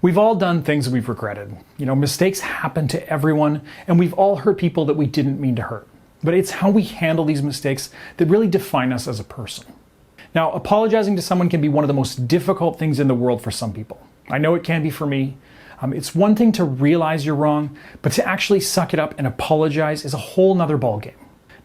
We've all done things we've regretted. Mistakes happen to everyone, and we've all hurt people that we didn't mean to hurt. But it's how we handle these mistakes that really define us as a person. Now, apologizing to someone can be one of the most difficult things in the world for some people. I know it can be for me. It's one thing to realize you're wrong, but to actually suck it up and apologize is a whole nother ballgame.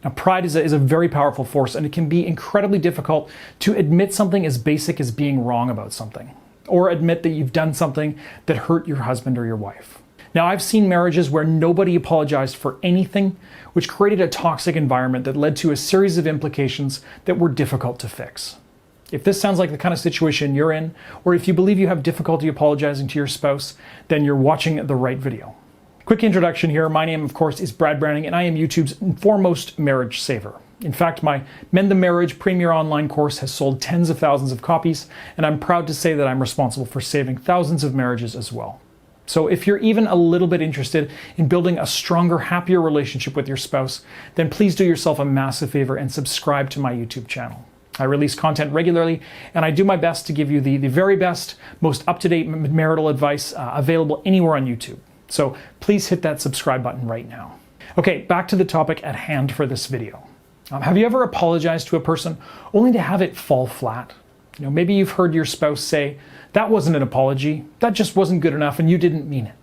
Now, pride is a very powerful force, and it can be incredibly difficult to admit something as basic as being wrong about something, or admit that you've done something that hurt your husband or your wife. Now, I've seen marriages where nobody apologized for anything, which created a toxic environment that led to a series of implications that were difficult to fix. If this sounds like the kind of situation you're in, or if you believe you have difficulty apologizing to your spouse, then you're watching the right video. Quick introduction here. My name, of course, is Brad Browning, and I am YouTube's foremost marriage saver. In fact, my Mend the Marriage Premier Online course has sold tens of thousands of copies, and I'm proud to say that I'm responsible for saving thousands of marriages as well. So if you're even a little bit interested in building a stronger, happier relationship with your spouse, then please do yourself a massive favor and subscribe to my YouTube channel. I release content regularly, and I do my best to give you the very best, most up-to-date marital advice available anywhere on YouTube. So please hit that subscribe button right now. Okay, back to the topic at hand for this video. Have you ever apologized to a person only to have it fall flat? Maybe you've heard your spouse say, "That wasn't an apology, that just wasn't good enough and you didn't mean it."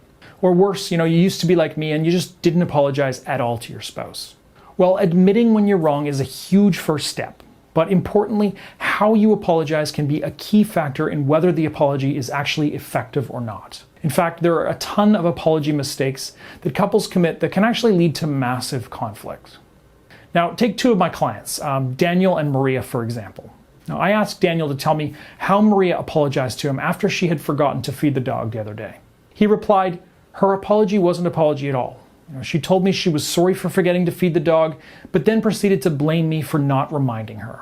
Or worse, you used to be like me and you just didn't apologize at all to your spouse. Well, admitting when you're wrong is a huge first step. But importantly, how you apologize can be a key factor in whether the apology is actually effective or not. In fact, there are a ton of apology mistakes that couples commit that can actually lead to massive conflict. Now, take two of my clients, Daniel and Maria, for example. Now, I asked Daniel to tell me how Maria apologized to him after she had forgotten to feed the dog the other day. He replied, "Her apology wasn't an apology at all. She told me she was sorry for forgetting to feed the dog, but then proceeded to blame me for not reminding her."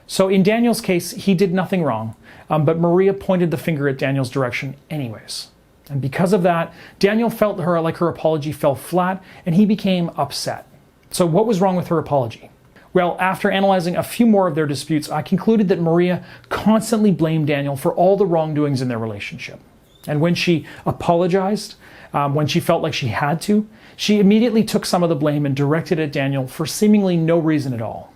So in Daniel's case, he did nothing wrong, but Maria pointed the finger at Daniel's direction anyways. And because of that, Daniel felt like her apology fell flat, and he became upset. So what was wrong with her apology? Well, after analyzing a few more of their disputes, I concluded that Maria constantly blamed Daniel for all the wrongdoings in their relationship. And when she apologized, when she felt like she had to, she immediately took some of the blame and directed it at Daniel for seemingly no reason at all.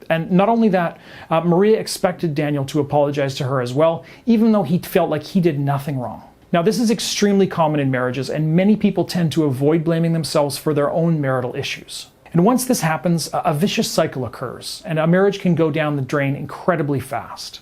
And not only that, Maria expected Daniel to apologize to her as well, even though he felt like he did nothing wrong. Now, this is extremely common in marriages, and many people tend to avoid blaming themselves for their own marital issues. And once this happens, a vicious cycle occurs, and a marriage can go down the drain incredibly fast.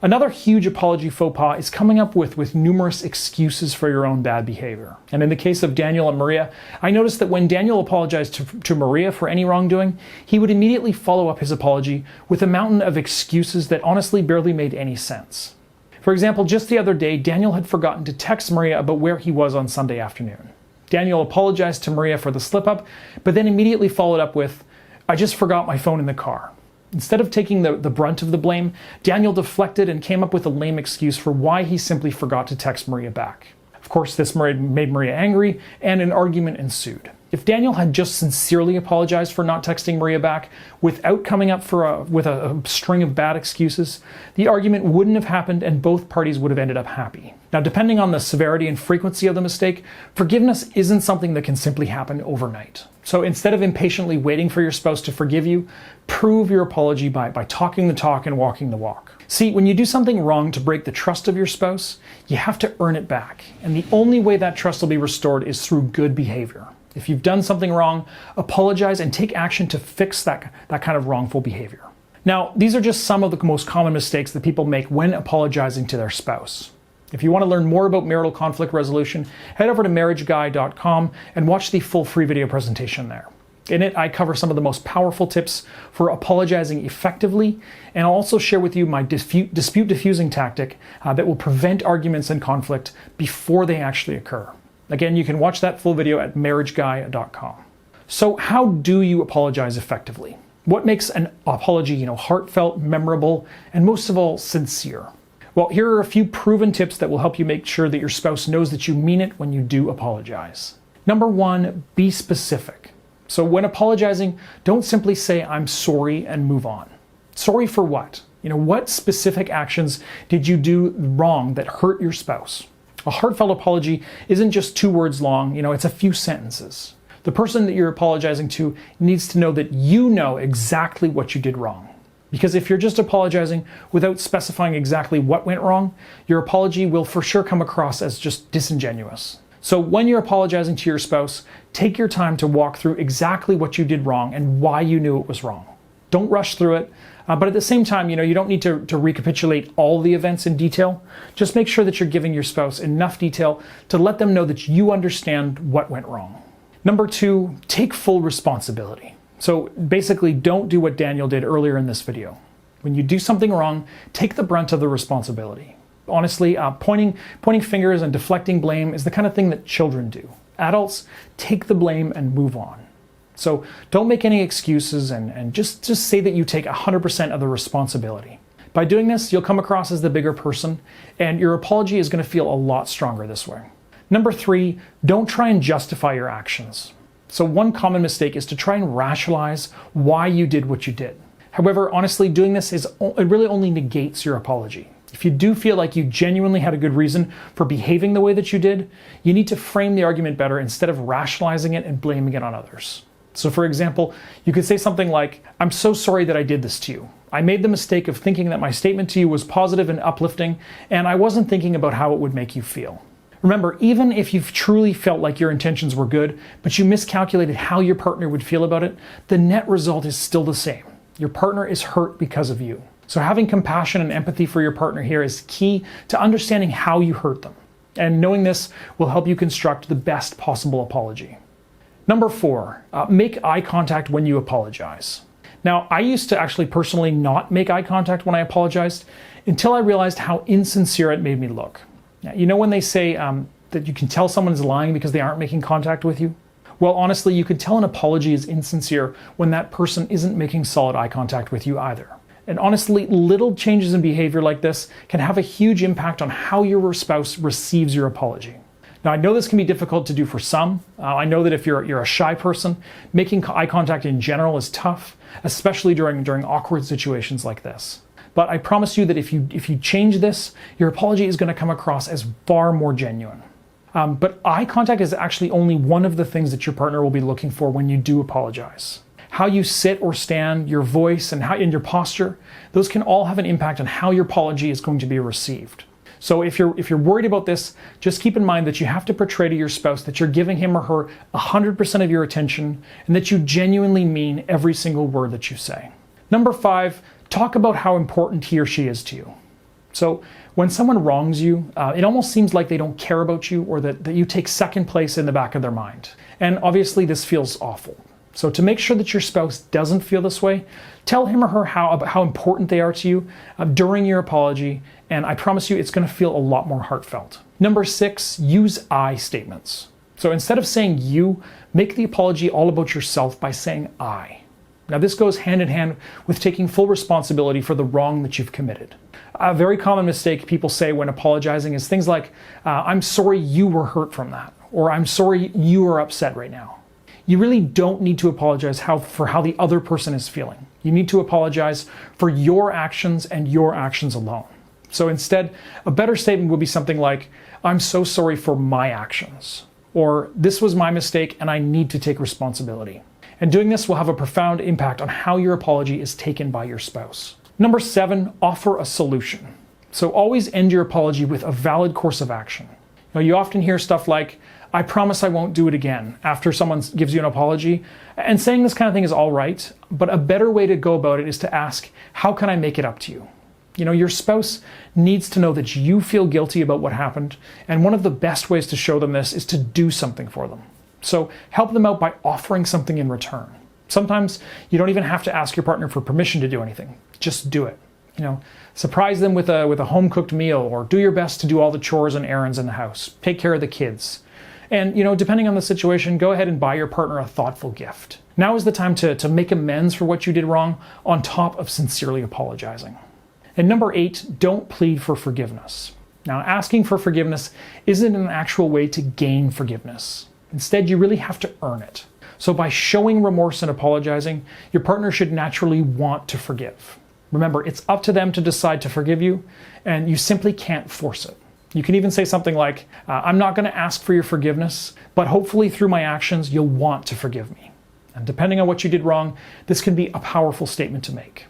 Another huge apology faux pas is coming up with numerous excuses for your own bad behavior. And in the case of Daniel and Maria, I noticed that when Daniel apologized to Maria for any wrongdoing, he would immediately follow up his apology with a mountain of excuses that honestly barely made any sense. For example, just the other day, Daniel had forgotten to text Maria about where he was on Sunday afternoon. Daniel apologized to Maria for the slip-up, but then immediately followed up with, "I just forgot my phone in the car." Instead of taking the brunt of the blame, Daniel deflected and came up with a lame excuse for why he simply forgot to text Maria back. Of course, this made Maria angry, and an argument ensued. If Daniel had just sincerely apologized for not texting Maria back without coming up with a string of bad excuses, the argument wouldn't have happened and both parties would have ended up happy. Now, depending on the severity and frequency of the mistake, forgiveness isn't something that can simply happen overnight. So instead of impatiently waiting for your spouse to forgive you, prove your apology by talking the talk and walking the walk. See, when you do something wrong to break the trust of your spouse, you have to earn it back. And the only way that trust will be restored is through good behavior. If you've done something wrong, apologize and take action to fix that kind of wrongful behavior. Now, these are just some of the most common mistakes that people make when apologizing to their spouse. If you want to learn more about marital conflict resolution, head over to marriageguy.com and watch the full free video presentation there. In it, I cover some of the most powerful tips for apologizing effectively, and I'll also share with you my dispute diffusing tactic that will prevent arguments and conflict before they actually occur. Again, you can watch that full video at marriageguy.com. So how do you apologize effectively? What makes an apology, heartfelt, memorable, and most of all, sincere? Well, here are a few proven tips that will help you make sure that your spouse knows that you mean it when you do apologize. Number one, be specific. So when apologizing, don't simply say, "I'm sorry," and move on. Sorry for what? What specific actions did you do wrong that hurt your spouse? A heartfelt apology isn't just 2 words long, it's a few sentences. The person that you're apologizing to needs to know that you know exactly what you did wrong. Because if you're just apologizing without specifying exactly what went wrong, your apology will for sure come across as just disingenuous. So when you're apologizing to your spouse, take your time to walk through exactly what you did wrong and why you knew it was wrong. Don't rush through it, but at the same time, you don't need to recapitulate all the events in detail. Just make sure that you're giving your spouse enough detail to let them know that you understand what went wrong. Number 2, take full responsibility. So basically, don't do what Daniel did earlier in this video. When you do something wrong, take the brunt of the responsibility. Honestly, pointing fingers and deflecting blame is the kind of thing that children do. Adults, take the blame and move on. So don't make any excuses and just say that you take 100% of the responsibility. By doing this, you'll come across as the bigger person, and your apology is going to feel a lot stronger this way. Number 3, don't try and justify your actions. So one common mistake is to try and rationalize why you did what you did. However, honestly, doing this it really only negates your apology. If you do feel like you genuinely had a good reason for behaving the way that you did, you need to frame the argument better instead of rationalizing it and blaming it on others. So for example, you could say something like, "I'm so sorry that I did this to you. I made the mistake of thinking that my statement to you was positive and uplifting, and I wasn't thinking about how it would make you feel." Remember, even if you've truly felt like your intentions were good, but you miscalculated how your partner would feel about it, the net result is still the same. Your partner is hurt because of you. So having compassion and empathy for your partner here is key to understanding how you hurt them. And knowing this will help you construct the best possible apology. Number 4, make eye contact when you apologize. Now, I used to actually personally not make eye contact when I apologized until I realized how insincere it made me look. Now, when they say that you can tell someone is lying because they aren't making contact with you? Well, honestly, you could tell an apology is insincere when that person isn't making solid eye contact with you either. And honestly, little changes in behavior like this can have a huge impact on how your spouse receives your apology. Now, I know this can be difficult to do for some. I know that if you're a shy person, making eye contact in general is tough, especially during awkward situations like this. But I promise you that if you change this, your apology is going to come across as far more genuine. But eye contact is actually only one of the things that your partner will be looking for when you do apologize. How you sit or stand, your voice, and your posture, those can all have an impact on how your apology is going to be received. So if you're worried about this, just keep in mind that you have to portray to your spouse that you're giving him or her 100% of your attention and that you genuinely mean every single word that you say. Number 5, talk about how important he or she is to you. So when someone wrongs you, it almost seems like they don't care about you or that you take second place in the back of their mind. And obviously this feels awful. So to make sure that your spouse doesn't feel this way, tell him or her how important they are to you during your apology, and I promise you it's going to feel a lot more heartfelt. Number 6, use I statements. So instead of saying you, make the apology all about yourself by saying I. Now this goes hand in hand with taking full responsibility for the wrong that you've committed. A very common mistake people say when apologizing is things like, I'm sorry you were hurt from that, or I'm sorry you are upset right now. You really don't need to apologize for how the other person is feeling. You need to apologize for your actions and your actions alone. So instead, a better statement would be something like, I'm so sorry for my actions, or this was my mistake and I need to take responsibility. And doing this will have a profound impact on how your apology is taken by your spouse. Number 7, offer a solution. So always end your apology with a valid course of action. You often hear stuff like, I promise I won't do it again, after someone gives you an apology. And saying this kind of thing is all right, but a better way to go about it is to ask, how can I make it up to you? Your spouse needs to know that you feel guilty about what happened, and one of the best ways to show them this is to do something for them. So help them out by offering something in return. Sometimes you don't even have to ask your partner for permission to do anything. Just do it. Surprise them with a home-cooked meal, or do your best to do all the chores and errands in the house. Take care of the kids. And, depending on the situation, go ahead and buy your partner a thoughtful gift. Now is the time to make amends for what you did wrong on top of sincerely apologizing. And number 8, don't plead for forgiveness. Now, asking for forgiveness isn't an actual way to gain forgiveness. Instead, you really have to earn it. So by showing remorse and apologizing, your partner should naturally want to forgive. Remember, it's up to them to decide to forgive you, and you simply can't force it. You can even say something like, I'm not going to ask for your forgiveness, but hopefully through my actions, you'll want to forgive me. And depending on what you did wrong, this can be a powerful statement to make.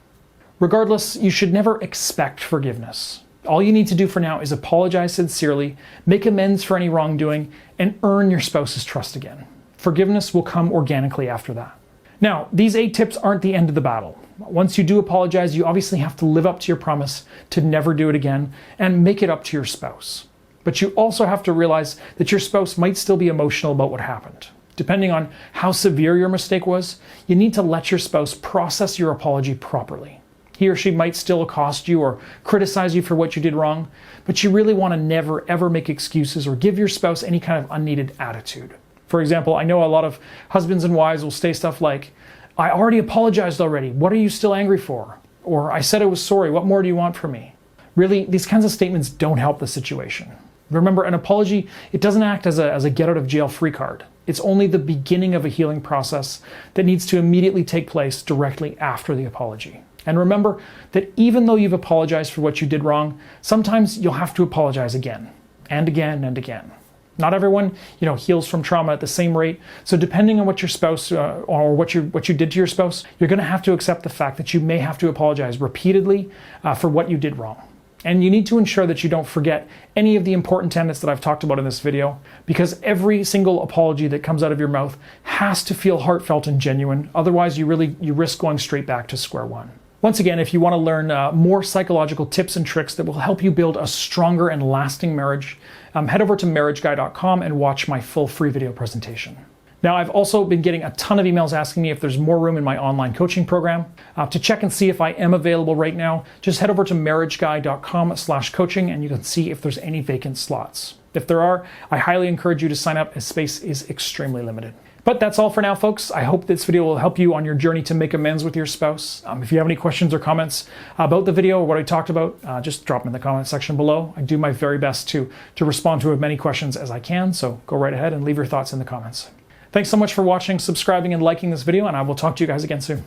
Regardless, you should never expect forgiveness. All you need to do for now is apologize sincerely, make amends for any wrongdoing, and earn your spouse's trust again. Forgiveness will come organically after that. Now, these 8 tips aren't the end of the battle. Once you do apologize, you obviously have to live up to your promise to never do it again and make it up to your spouse. But you also have to realize that your spouse might still be emotional about what happened. Depending on how severe your mistake was, you need to let your spouse process your apology properly. He or she might still accost you or criticize you for what you did wrong, but you really want to never ever make excuses or give your spouse any kind of unneeded attitude. For example, I know a lot of husbands and wives will say stuff like, I already apologized already. What are you still angry for? Or I said I was sorry. What more do you want from me? Really, these kinds of statements don't help the situation. Remember, an apology, it doesn't act as a get out of jail free card. It's only the beginning of a healing process that needs to immediately take place directly after the apology. And remember that even though you've apologized for what you did wrong, sometimes you'll have to apologize again and again and again. Not everyone, heals from trauma at the same rate. So depending on what your spouse or what you did to your spouse, you're going to have to accept the fact that you may have to apologize repeatedly for what you did wrong. And you need to ensure that you don't forget any of the important tenets that I've talked about in this video, because every single apology that comes out of your mouth has to feel heartfelt and genuine. Otherwise, you risk going straight back to square one. Once again, if you want to learn more psychological tips and tricks that will help you build a stronger and lasting marriage, head over to marriageguy.com and watch my full free video presentation. Now, I've also been getting a ton of emails asking me if there's more room in my online coaching program. To check and see if I am available right now, just head over to marriageguy.com/coaching and you can see if there's any vacant slots. If there are, I highly encourage you to sign up as space is extremely limited. But that's all for now, folks. I hope this video will help you on your journey to make amends with your spouse. If you have any questions or comments about the video or what I talked about, just drop them in the comment section below. I do my very best to respond to as many questions as I can, so go right ahead and leave your thoughts in the comments. Thanks so much for watching, subscribing, and liking this video, and I will talk to you guys again soon.